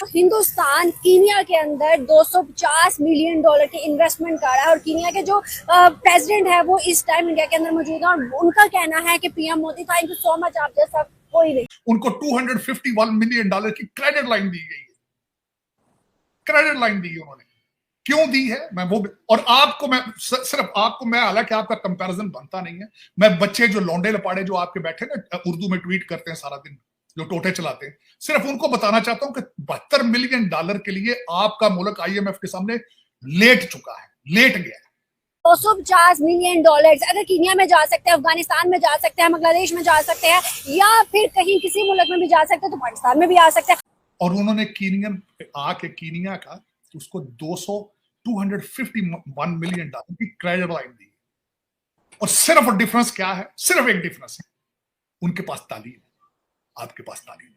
Hindustan Kenya के अंदर 250 million dollar की इन्वेस्टमेंट कर रहा है और कीनिया के जो प्रेसिडेंट है वो इस टाइम इंडिया के अंदर मौजूद है और उनका कहना है कि PM Modi thank you so much, आप जैसा कोई नहीं। उनको 251 मिलियन डॉलर की क्रेडिट लाइन दी गई है। क्रेडिट लाइन दी है उन्होंने, क्यों दी है मैं वो और आपको मैं सिर्फ आपको मैं, हालांकि आपका कंपैरिजन बनता नहीं है, मैं बच्चे जो लौंडे लपाड़े जो आपके बैठे ना उर्दू में ट्वीट करते हैं सारा दिन, जो टोटे चलाते हैं, सिर्फ उनको बताना चाहता हूं कि 72 मिलियन डॉलर के लिए आपका मुल्क आईएमएफ के सामने लेट चुका है, लेट गया है। 250 मिलियन डॉलर अगर कीनिया में जा सकते हैं, अफगानिस्तान में जा सकते हैं, बांग्लादेश में जा सकते हैं या फिर कहीं किसी मुल्क में भी जा सकते हैं तो पाकिस्तान में भी आ सकते हैं। और उन्होंने कीनिया का उसको 251 मिलियन डॉलर की क्रेडिट लाइन दी। और सिर्फ डिफरेंस क्या है? सिर्फ एक डिफरेंस है, उनके पास तालीम है, आपके पास तालीम नहीं।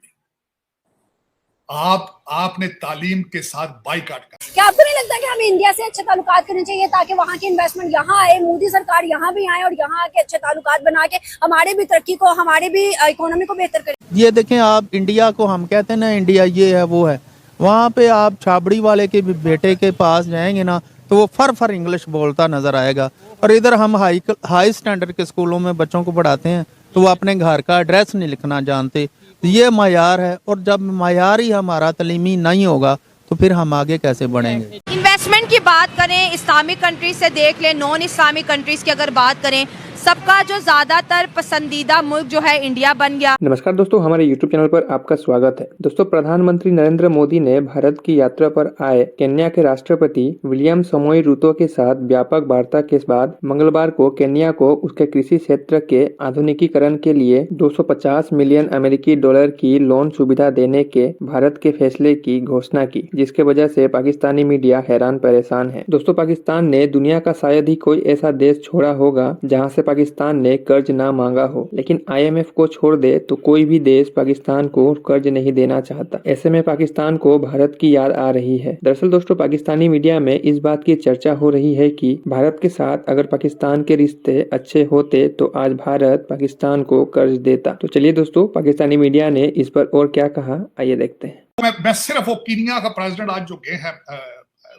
आपने तालीम के साथ बाइकाट कर। क्या आपको नहीं लगता कि हमें इंडिया से अच्छे ताल्लुकात करने चाहिए ताकि वहाँ की इन्वेस्टमेंट यहाँ आए, मोदी सरकार यहाँ भी आए और यहाँ के अच्छे ताल्लुकात बना के हमारे भी तरक्की को, हमारे भी इकोनॉमी को बेहतर करें? ये देखें, आप इंडिया को हम कहते हैं ना इंडिया ये है वो है, वहाँ पे आप छाबड़ी वाले के बेटे के पास जाएंगे ना तो वो फर इंग्लिश बोलता नजर आएगा। और इधर हम हाई स्टैंडर्ड के स्कूलों में बच्चों को पढ़ाते हैं तो वो अपने घर का एड्रेस नहीं लिखना जानते। ये मायार है, और जब मायार ही हमारा तलीमी नहीं होगा तो फिर हम आगे कैसे बढ़ेंगे। इन्वेस्टमेंट की बात करें, इस्लामिक कंट्रीज से देख लें, नॉन इस्लामिक कंट्रीज की अगर बात करें, सबका जो ज्यादातर पसंदीदा मुल्क जो है इंडिया बन गया। नमस्कार दोस्तों, हमारे YouTube चैनल पर आपका स्वागत है। दोस्तों, प्रधानमंत्री नरेंद्र मोदी ने भारत की यात्रा पर आए केन्या के राष्ट्रपति विलियम समोई रूतो के साथ व्यापक वार्ता के बाद मंगलवार को केन्या को उसके कृषि क्षेत्र के आधुनिकीकरण के लिए 250 मिलियन अमेरिकी डॉलर की लोन सुविधा देने के भारत के फैसले की घोषणा की, जिसके वजह से पाकिस्तानी मीडिया हैरान परेशान है। दोस्तों, पाकिस्तान ने दुनिया का शायद ही कोई ऐसा देश छोड़ा होगा जहाँ से पाकिस्तान ने कर्ज ना मांगा हो, लेकिन आईएमएफ को छोड़ दे तो कोई भी देश पाकिस्तान को कर्ज नहीं देना चाहता। ऐसे में पाकिस्तान को भारत की याद आ रही है। दरअसल दोस्तों, पाकिस्तानी मीडिया में इस बात की चर्चा हो रही है कि भारत के साथ अगर पाकिस्तान के रिश्ते अच्छे होते तो आज भारत पाकिस्तान को कर्ज देता। तो चलिए दोस्तों, पाकिस्तानी मीडिया ने इस पर और क्या कहा, आइए देखते हैं। मैं सिर्फ वो कीनिया का प्रेसिडेंट आज जो गए हैं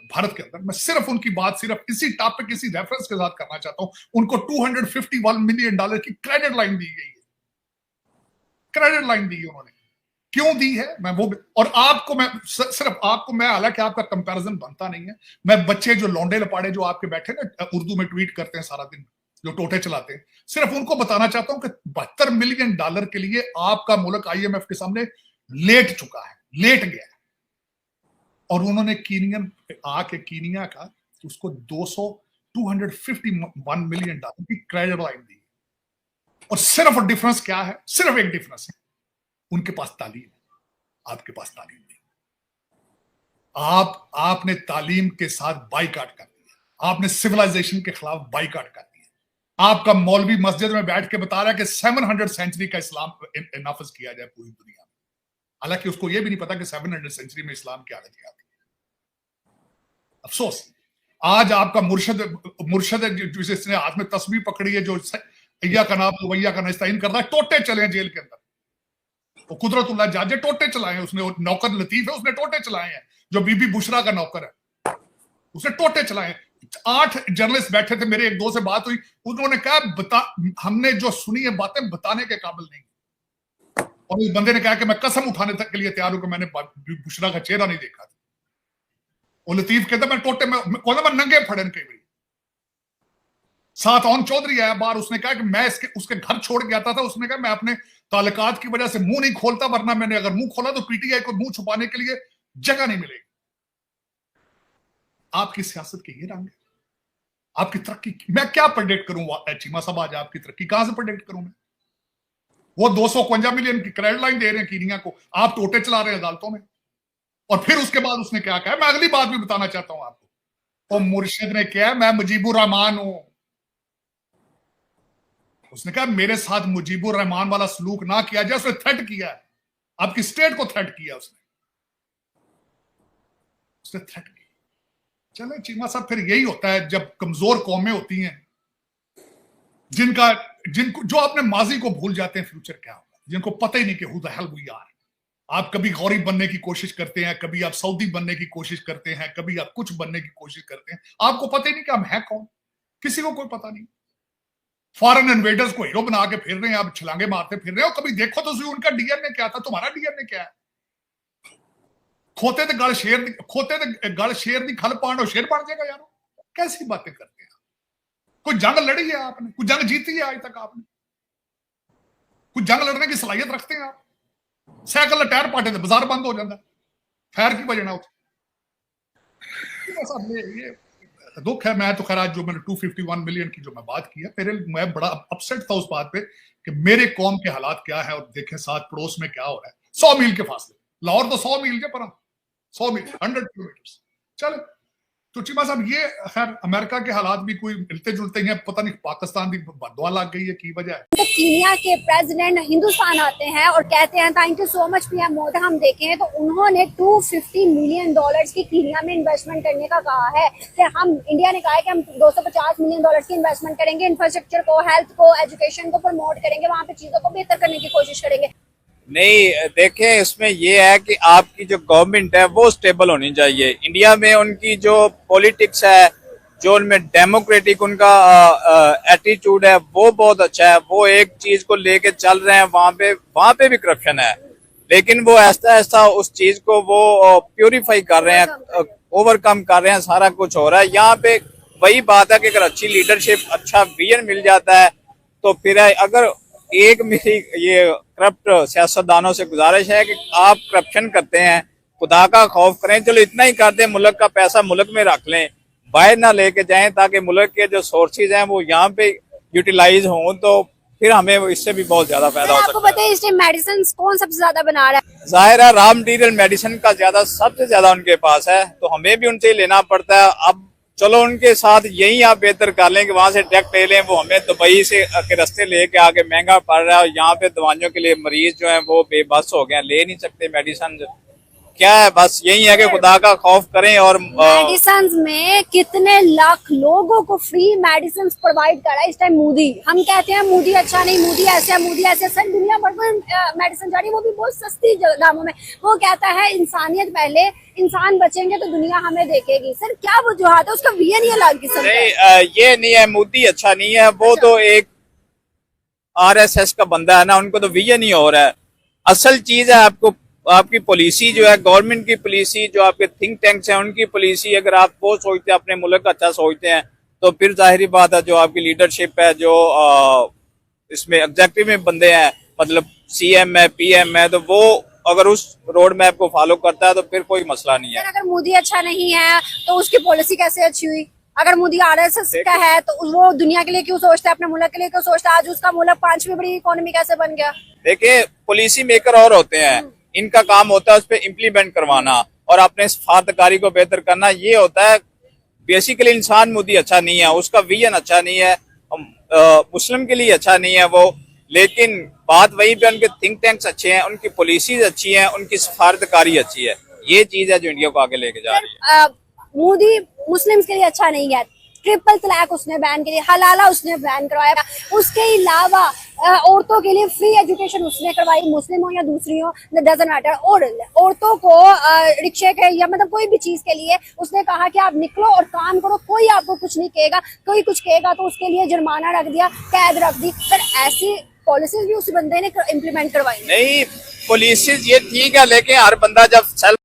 भारत के अंदर, मैं सिर्फ उनकी बात सिर्फ इसी टॉपिक, इसी रेफरेंस के साथ करना चाहता हूं। उनको 251 मिलियन डॉलर की क्रेडिट लाइन दी गई है। क्रेडिट लाइन दी है उन्होंने, क्यों दी है मैं वो और आपको मैं सिर्फ आपको मैं, हालांकि आपका कंपैरिजन बनता नहीं है, मैं बच्चे जो लौंडे लपाड़े जो आपके बैठे ना उर्दू में ट्वीट करते हैं सारा दिन, जो टोटे चलाते हैं, सिर्फ उनको बताना चाहता हूं कि 72 मिलियन डॉलर के लिए आपका मुल्क आईएमएफ के सामने लेट चुका है, लेट गया है। और उन्होंने कीनिया का उसको 251 मिलियन डॉलर की क्रेडिट लाइन दी। और सिर्फ डिफरेंस क्या है? सिर्फ एक डिफरेंस है, उनके पास तालीम है, आपके पास तालीम नहीं। आपने तालीम के साथ बाइकाट कर दिया, आपने सिविलाइजेशन के खिलाफ बाइकाट कर दिया। आपका मौलवी मस्जिद में बैठ के बता रहा है कि 700 सेंचुरी का इस्लाम नाफिज किया जाए पूरी दुनिया में, हालांकि उसको यह भी नहीं पता कि 700 सेंचुरी में इस्लाम क्या आती है। अफसोस, आज आपका मुर्शद जिसने हाथ में तस्बीह पकड़ी है, जो अय्या का नाम वैया का नस्ताइन कर रहा है, टोटे चले हैं जेल के अंदर। वो कुदरतुल्लाह जाजे टोटे चलाए हैं उसने, नौकर लतीफ है उसने टोटे चलाए हैं, जो बीबी बुशरा का नौकर है उसने टोटे चलाए हैं। 8 जर्नलिस्ट बैठे थे, मेरे एक दो से बात हुई, उन्होंने कहा हमने जो सुनी है बातें बताने के काबिल नहीं। और उस बंदे ने कहा कि मैं कसम उठाने तक के लिए तैयार हूं कि मैंने बुशरा का चेहरा नहीं देखा था। वो लतीफ कहता मैं टोटे में मैं नंगे फड़न कई बार। साथ ऑन चौधरी आया बाहर, उसने कहा कि मैं उसके घर छोड़ के आता था, उसने कहा मैं अपने ताल्लुकात की वजह से मुंह नहीं खोलता, वरना मैंने अगर मुंह खोला तो पीटीआई को मुंह छुपाने के लिए जगह नहीं मिलेगी। आपकी सियासत के ये रंग है, आपकी तरक्की मैं क्या प्रेडिक्ट करूं? चीमा साहब, आज आपकी तरक्की कहां से प्रेडिक्ट करूं मैं? वो 251 मिलियन की क्रेडिट लाइन दे रहे हैं कीनिया को, आप टोटे चला रहे हैं अदालतों में। और फिर उसके बाद उसने क्या कहा, मैं अगली बात भी बताना चाहता हूं आपको। वो मुर्शिद ने क्या, मैं मुजीबुर रहमान हूं। उसने कहा मेरे साथ मुजीबुर रहमान वाला सलूक ना किया जाए, उसने थ्रेट किया है, आपकी स्टेट को थ्रेट किया उसने थ्रेट किया। चले चीमा साहब, फिर यही होता है जब कमजोर कौमें होती हैं, जिनको जो अपने माजी को भूल जाते हैं फ्यूचर क्या होगा, जिनको पता ही नहीं कि who the hell we are. आप कभी गौरी बनने की कोशिश करते हैं, कभी आप सऊदी बनने की कोशिश करते हैं, कभी आप कुछ बनने की कोशिश करते हैं, आपको पता ही नहीं कि हम हैं कौन, किसी को कोई पता नहीं। फॉरेन इन्वेडर्स को हीरो बना के फिर रहे हैं, आप छलांगे मारते फिर रहे हो। कभी देखो तो सही उनका डीएनए क्या था, तुम्हारा डीएनए क्या है। खोते ते गल शेर दी खल पांडो शेर बन जाएगा यार, कैसी बातें करते हैं। कोई जंग लड़ी है आपने, कोई जंग जीती है आज तक आपने, कोई जंग लड़ने की सलाहियत रखते हैं आप। साइकिल का टायर पाटे थे बाजार बंद हो जाता है, खैर की वजह ना ये दुख है। मैं तो खैर आज जो मैंने 251 मिलियन की जो मैं बात की है, मैं बड़ा अपसेट था उस बात पे कि मेरे कौम के हालात क्या है और देखें साथ पड़ोस में क्या हो रहा है। 100 मील के फासले, लाहौर तो 100 मील के पर 100 मील 100 किलोमीटर। चलो तो चीमा साहब ये खैर अमेरिका के हालात भी कोई मिलते जुलते हैं, पता नहीं पाकिस्तान की बददुआ लग गई है की वजह है। तो कीनिया के प्रेसिडेंट हिंदुस्तान आते हैं और कहते हैं thank you so much PM Modi. हम देखें तो उन्होंने 250 मिलियन डॉलर्स की कीनिया में इन्वेस्टमेंट करने का कहा है। फिर हम इंडिया ने कहा है कि हम 250 मिलियन डॉलर्स की इन्वेस्टमेंट करेंगे, इंफ्रास्ट्रक्चर को, हेल्थ को, एजुकेशन को प्रमोट करेंगे, वहां पे चीजों को बेहतर करने की कोशिश करेंगे। नहीं देखें, इसमें ये है कि आपकी जो गवर्नमेंट है वो स्टेबल होनी चाहिए। इंडिया में उनकी जो पॉलिटिक्स है, जो उनमें डेमोक्रेटिक उनका एटीट्यूड है वो बहुत अच्छा है। वो एक चीज को लेके चल रहे हैं, वहां पे भी करप्शन है, लेकिन वो ऐसा ऐसा उस चीज को वो प्यूरिफाई कर रहे हैं, ओवरकम कर रहे हैं, सारा कुछ हो रहा है। यहाँ पे वही बात है कि अगर अच्छी लीडरशिप, अच्छा विजन मिल जाता है तो फिर अगर एक मेरी ये करप्ट सियासतदानों से गुजारिश है कि आप करप्शन करते हैं, खुदा का खौफ करें, चलो इतना ही कर दें, मुल्क का पैसा मुल्क में रख लें, बाहर ना लेके जाएं, ताकि मुल्क के जो सोर्सेज हैं वो यहाँ पे यूटिलाइज हों, तो फिर हमें इससे भी बहुत ज्यादा फायदा हो सकता है। आपको पता है इस टाइम मेडिसिन कौन सबसे ज्यादा बना रहा है? जाहिर है रॉ मटेरियल मेडिसिन का सबसे ज्यादा उनके पास है, तो हमें भी उनसे लेना पड़ता है। अब चलो उनके साथ यही आप बेहतर कर लें कि वहां से डायरेक्ट ले लें, वो हमें दुबई से के रास्ते लेके आके महंगा पड़ रहा है, और यहाँ पे दवाइयों के लिए मरीज जो है वो बेबस हो गए, ले नहीं सकते मेडिसिन। क्या है, बस यही है कि खुदा का खौफ करें। और मेडिसिन में कितने लाख लोगों को फ्री मेडिसिन प्रोवाइड कर रहा है इस टाइम मोदी। हम कहते हैं मोदी अच्छा नहीं, मोदी ऐसे है, मोदी ऐसे। सर दुनिया भर में मेडिसिन जा रही है, वो भी बहुत सस्ती दामों में। वो कहता है इंसानियत पहले, इंसान बचेंगे तो दुनिया हमें देखेगी। सर क्या वजूहत है? उसका विजन ही अलग किस्म का है। ये नहीं है, मोदी अच्छा नहीं है, वो तो एक RSS का बंदा है ना, उनको तो विजन ही हो रहा है। असल चीज है आपकी पॉलिसी जो है, गवर्नमेंट की पॉलिसी, जो आपके थिंक टैंक्स हैं उनकी पॉलिसी, अगर आप वो सोचते हैं, अपने मुल्क का अच्छा सोचते हैं, तो फिर जाहिर बात है जो आपकी लीडरशिप है, जो इसमें एग्जेक्टिव में बंदे हैं, मतलब CM है, PM है, तो वो अगर उस रोड मैप को फॉलो करता है तो फिर कोई मसला नहीं है। अगर मोदी अच्छा नहीं है तो उसकी पॉलिसी कैसे अच्छी हुई? अगर मोदी RSS का है तो वो दुनिया के लिए क्यों सोचता है, अपने मुल्क के लिए क्यों सोचता है? आज उसका मुल्क 5वीं बड़ी इकोनॉमी कैसे बन गया? देखिए, पॉलिसी मेकर और होते हैं, इनका काम होता है उस पर इम्प्लीमेंट करवाना और अपने सफारतकारी को बेहतर करना। ये होता है बेसिकली इंसान मोदी अच्छा नहीं है, उसका विजन अच्छा नहीं है, मुस्लिम के लिए अच्छा नहीं है वो, लेकिन बात वही पे उनके थिंक टैंक्स अच्छे हैं, उनकी पॉलिसीज अच्छी हैं, उनकी सफारतकारी अच्छी है। ये चीज है जो इंडिया को आगे लेके जा रही है। मोदी मुस्लिम के लिए अच्छा नहीं है, ट्रिपल तलाक उसने बैन की, हलाला उसने बैन करवाया, उसके अलावा औरतों के लिए फ्री एजुकेशन उसने करवाई, मुस्लिम हो या दूसरी हो, डजंट मैटर। और औरतों को रिक्शे के या मतलब कोई भी चीज के लिए उसने कहा कि आप निकलो और काम करो, कोई आपको कुछ नहीं कहेगा, कोई कुछ कहेगा तो उसके लिए जुर्माना रख दिया, कैद रख दी। फिर ऐसी पॉलिसीज भी उस बंदे ने इम्प्लीमेंट करवाई। नहीं, पॉलिसीज ये ठीक है, लेकिन हर बंदा जब सेल्फ